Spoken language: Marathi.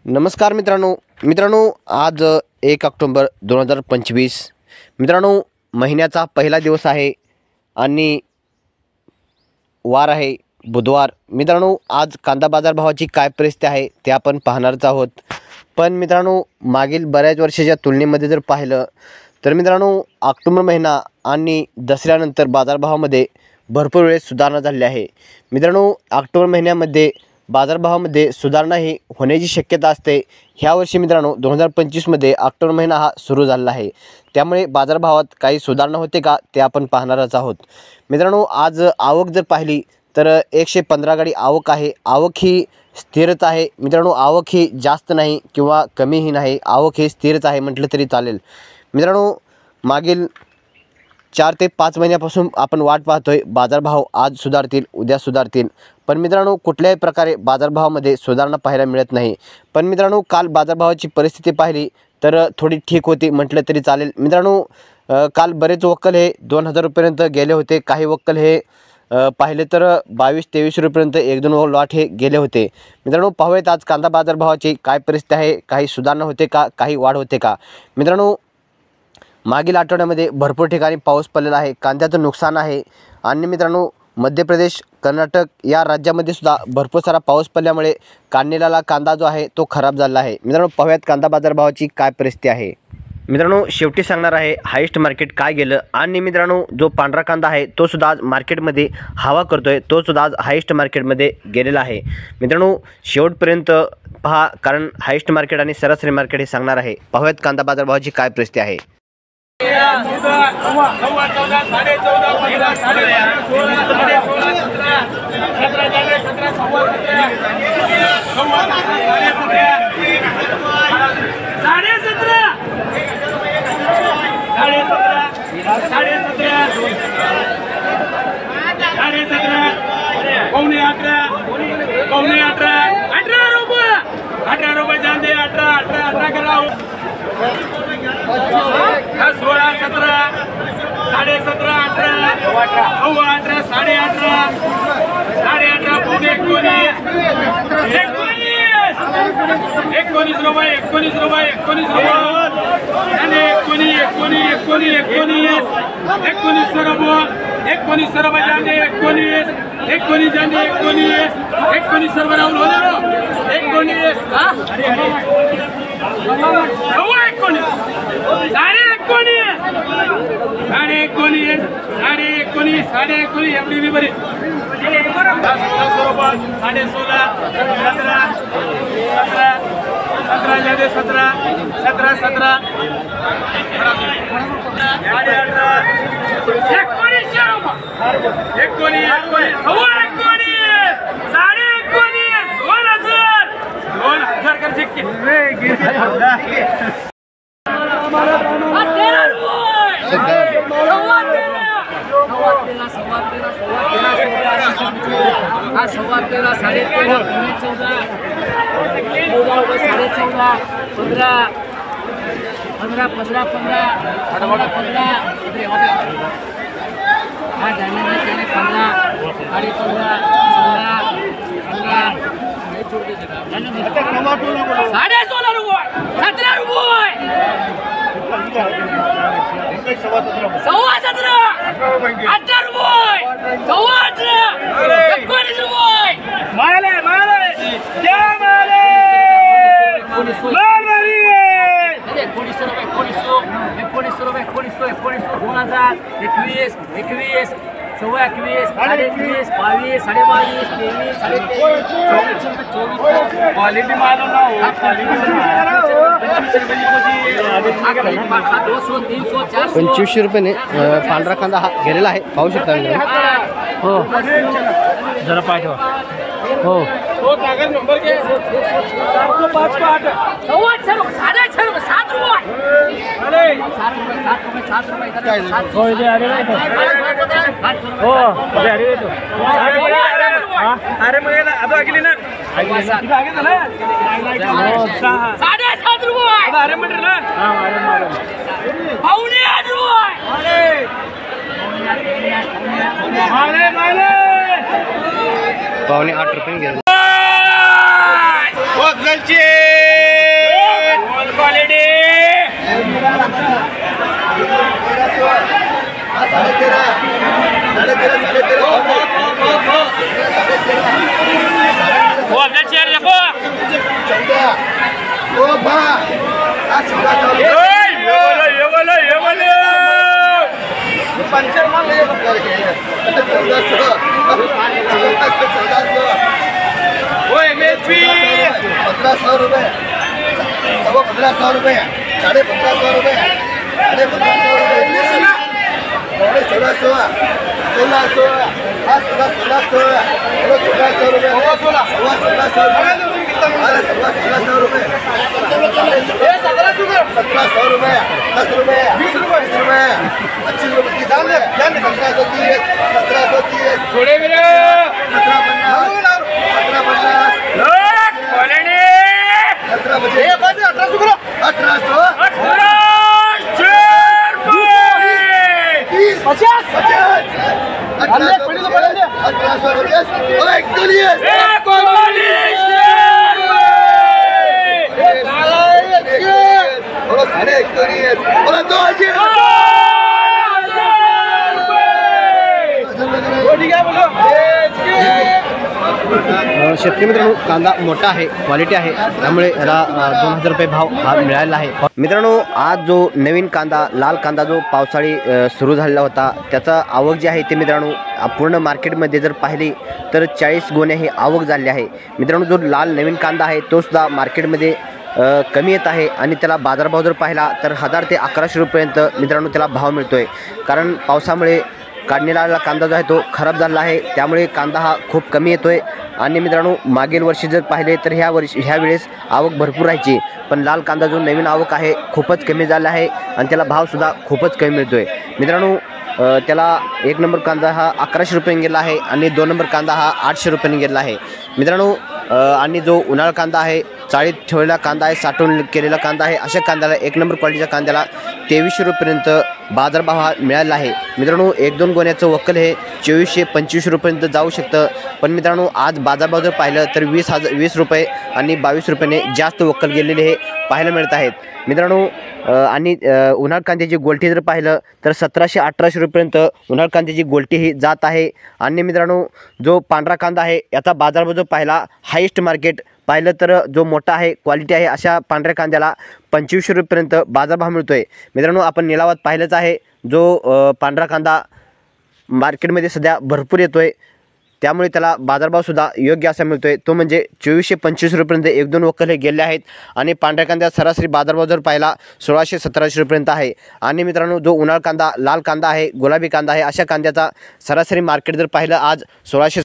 नमस्कार मित्रांनो आज 1 ऑक्टोबर 2025 मित्रांनो महिन्याचा पहिला दिवस आहे आणि वार आहे बुधवार। मित्रांनो आज कांदा बाजार भावाची काय परिस्थिती आहे ते आपण पाहणारच आहोत। पण मित्रांनो मागील बऱ्याच वर्षाच्या तुलनेमध्ये जर पाहिलं तर मित्रांनो ऑक्टोबर महिना आणि दसऱ्यानंतर बाजारभावामध्ये भरपूर वेळेस सुधारणा झाली आहे। मित्रांनो ऑक्टोबर महिन्यामध्ये बाजारभावामध्ये सुधारणा ही होण्याची शक्यता असते। ह्या वर्षी मित्रांनो 2025 मध्ये ऑक्टोबर महिना हा सुरू झाला आहे, त्यामुळे बाजारभावात काही सुधारणा होते का ते आपण पाहणारच आहोत। मित्रांनो आज आवक जर पाहिली तर 115 गाडी आवक आहे। आवक ही स्थिरच आहे मित्रांनो, आवक ही जास्त नाही किंवा कमीही नाही, आवक ही स्थिरच आहे म्हटलं तरी चालेल। मित्रांनो मागील 4 ते 5 महिन्यापासून आपण वाट पाहतोय बाजारभाव आज सुधारतील उद्या सुधारतील, पण मित्रांनो कुठल्याही प्रकारे बाजारभावामध्ये सुधारणा पाहायला मिळत नाही। पण मित्रांनो काल बाजारभावाची परिस्थिती पाहिली तर थोडी ठीक होती म्हटलं तरी चालेल। मित्रांनो काल बरेच वक्कल हे 2000 रुपयांपर्यंत गेले होते, काही वक्कल हे पाहिले तर 22-23 रुपयांपर्यंत 1-2 लॉट हे गेले होते। मित्रांनो पाहूयात आज कांदा बाजारभावाची काय परिस्थिती आहे, काही सुधारणा होते का, काही वाढ होते का। मित्रांनो मागील आठवड्यामध्ये भरपूर ठिकाणी पाऊस पडलेला आहे, कांद्याचं नुकसान आहे आणि मित्रांनो मध्य प्रदेश कर्नाटक या राज्यामध्ये सुद्धा भरपूर सारा पाऊस पडल्यामुळे काढलेला कांदा जो आहे तो खराब झाला आहे। मित्रांनो पाहूयात कांदा बाजारभावाची काय परिस्थिती आहे। मित्रांनो शेवटी सांगणार आहे हायेस्ट मार्केट काय गेलं आणि मित्रांनो जो पांढरा कांदा आहे तो सुद्धा आज मार्केटमध्ये हवा करतोय, तो सुद्धा आज हायेस्ट मार्केटमध्ये गेलेला आहे। मित्रांनो शेवटपर्यंत पहा, कारण हायेस्ट मार्केट आणि सरासरी मार्केट हे सांगणार आहे। पाहूयात कांदा बाजारभावाची काय परिस्थिती आहे। ₹25 पांढरा कांदा हा गेलेला आहे, पाहू शकता मित्रांनो। हो जरा पाय ठेवा। हो अरे मग ಅದು ಆಗಿಲ್ಲ पावणे 8 रुपये गेले। बदलची ₹1500 रुपये, ₹1550 रुपये, ₹1550 रुपये, ₹1600, शेतकरी मित्रांनो, कांदा मोठा आहे, क्वालिटी आहे, त्यामुळे याला 2000 रुपये भाव हा मिळालेला आहे. मित्रांनो, आज जो नवीन कांदा, लाल कांदा जो पावसाळी सुरू झालेला होता, त्याचा आवक जी आहे ते मित्रांनो पूर्ण मार्केटमध्ये जर पाहिली तर 40 गोण्या ही आवक झाली आहे. मित्रांनो, जो लाल नवीन कांदा आहे तो सुद्धा मार्केटमध्ये कमी येत आहे आणि त्याला बाजारभाव जर पाहिला तर 1000 ते 1100 रुपयांपर्यंत मित्रांनो त्याला भाव मिळतो आहे. कारण पावसामुळे काढलेला कांदा जो आहे तो खराब झाला आहे, त्यामुळे कांदा हा खूप कमी येतो आहे. आणि मित्रांनो, मागील वर्षी जर पाहिले तर ह्या वेळेस आवक भरपूर राहायची, पण लाल कांदा जो नवीन आवक आहे खूपच कमी झाला आहे आणि त्याला भावसुद्धा खूपच कमी मिळतो आहे. मित्रांनो, त्याला 1 नंबर कांदा हा 1100 रुपयांनी गेला आहे आणि 2 नंबर कांदा हा 800 रुपयांनी गेला आहे. मित्रांनो, आणि जो उन्हाळ कांदा आहे, चाळीत ठेवलेला कांदा आहे, साठवून केलेला कांदा आहे, अशा कांद्याला 1 नंबर क्वालिटीच्या कांद्याला 2300 रुपयांपर्यंत बाजारभाव हा मिळाला आहे. मित्रांनो, 1-2 गोण्याचं वक्कल हे 2400-2500 रुपयांपर्यंत जाऊ शकतं, पण मित्रांनो आज बाजारभाव जर पाहिलं तर 20 रुपये आणि 22 रुपयाने जास्त वक्कल गेलेले हे पाहायला मिळत आहेत. मित्रांनो, आणि उन्हाळ कांद्याची गोलटी जर पाहिलं तर 1700-1800 रुपयांपर्यंत उन्हाळ कांद्याची गोलटी ही जात आहे. आणि मित्रांनो, जो पांढरा कांदा आहे याचा बाजारभाव जर पाहिला, हायेस्ट मार्केट पाहिलं तर जो मोठा आहे, क्वालिटी आहे, अशा पांढऱ्या कांद्याला 2500 रुपयांपर्यंत बाजारभाव मिळतो आहे. मित्रांनो, आपण निलावात पाहिलंच आहे, जो पांढरा कांदा मार्केटमध्ये सध्या भरपूर येतो आहे, त्यामुळे त्याला बाजारभावसुद्धा योग्य असा मिळतो आहे, तो म्हणजे 2400-2500 रुपयांपर्यंत 1-2 वक्कल हे गेले आहेत. आणि पांढऱ्या कांद्यात सरासरी बाजारभाव जर पाहिला 1600-1700 रुपयांपर्यंत आहे. आणि मित्रांनो, जो उन्हाळ कांदा, लाल कांदा आहे, गुलाबी कांदा आहे, अशा कांद्याचा सरासरी मार्केट जर पाहिलं आज 1600